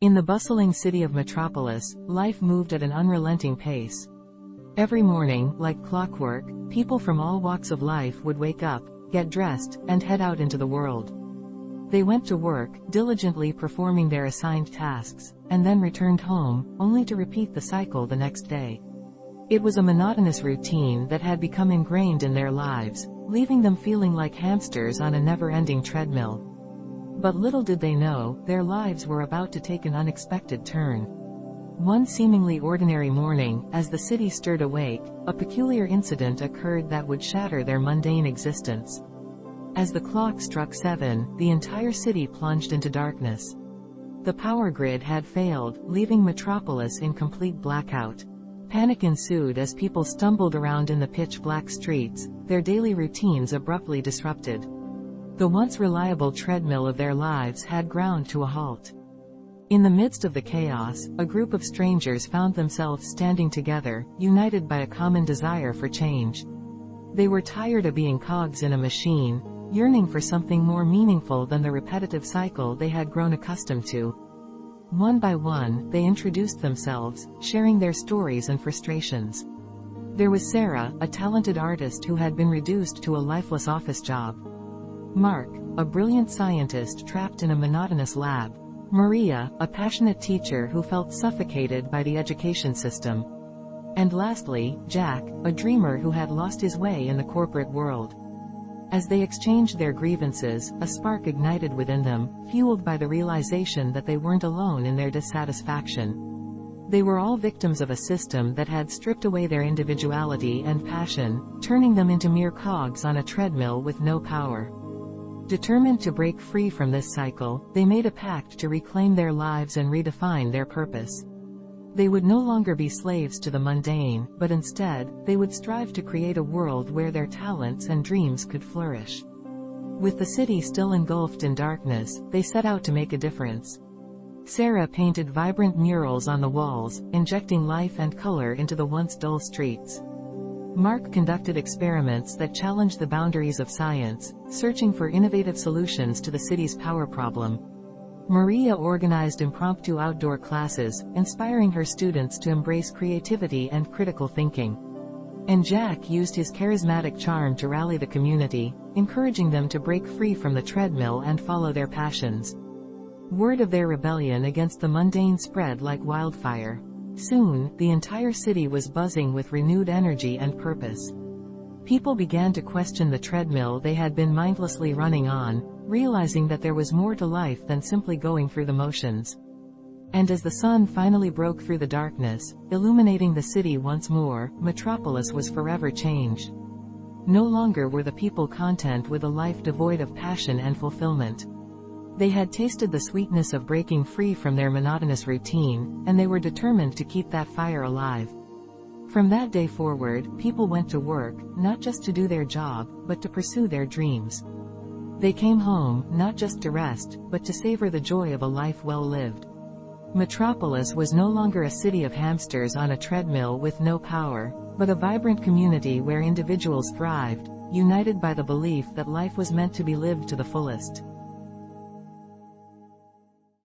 In the bustling city of Metropolis, life moved at an unrelenting pace. Every morning, like clockwork, people from all walks of life would wake up, get dressed, and head out into the world. They went to work, diligently performing their assigned tasks, and then returned home, only to repeat the cycle the next day. It was a monotonous routine that had become ingrained in their lives, leaving them feeling like hamsters on a never-ending treadmill. But little did they know, their lives were about to take an unexpected turn. One seemingly ordinary morning, as the city stirred awake, a peculiar incident occurred that would shatter their mundane existence. As the clock struck 7, the entire city plunged into darkness. The power grid had failed, leaving Metropolis in complete blackout. Panic ensued as people stumbled around in the pitch-black streets, their daily routines abruptly disrupted. The once reliable treadmill of their lives had ground to a halt. In the midst of the chaos, a group of strangers found themselves standing together, united by a common desire for change. They were tired of being cogs in a machine, yearning for something more meaningful than the repetitive cycle they had grown accustomed to. One by one, they introduced themselves, sharing their stories and frustrations. There was Sarah, a talented artist who had been reduced to a lifeless office job. Mark, a brilliant scientist trapped in a monotonous lab. Maria, a passionate teacher who felt suffocated by the education system. And lastly, Jack, a dreamer who had lost his way in the corporate world. As they exchanged their grievances, a spark ignited within them, fueled by the realization that they weren't alone in their dissatisfaction. They were all victims of a system that had stripped away their individuality and passion, turning them into mere cogs on a treadmill with no power. Determined to break free from this cycle, they made a pact to reclaim their lives and redefine their purpose. They would no longer be slaves to the mundane, but instead, they would strive to create a world where their talents and dreams could flourish. With the city still engulfed in darkness, they set out to make a difference. Sarah painted vibrant murals on the walls, injecting life and color into the once dull streets. Mark conducted experiments that challenged the boundaries of science, searching for innovative solutions to the city's power problem. Maria organized impromptu outdoor classes, inspiring her students to embrace creativity and critical thinking. And Jack used his charismatic charm to rally the community, encouraging them to break free from the treadmill and follow their passions. Word of their rebellion against the mundane spread like wildfire. Soon, the entire city was buzzing with renewed energy and purpose. People began to question the treadmill they had been mindlessly running on, realizing that there was more to life than simply going through the motions. And as the sun finally broke through the darkness, illuminating the city once more, Metropolis was forever changed. No longer were the people content with a life devoid of passion and fulfillment. They had tasted the sweetness of breaking free from their monotonous routine, and they were determined to keep that fire alive. From that day forward, people went to work, not just to do their job, but to pursue their dreams. They came home, not just to rest, but to savor the joy of a life well lived. Metropolis was no longer a city of hamsters on a treadmill with no power, but a vibrant community where individuals thrived, united by the belief that life was meant to be lived to the fullest.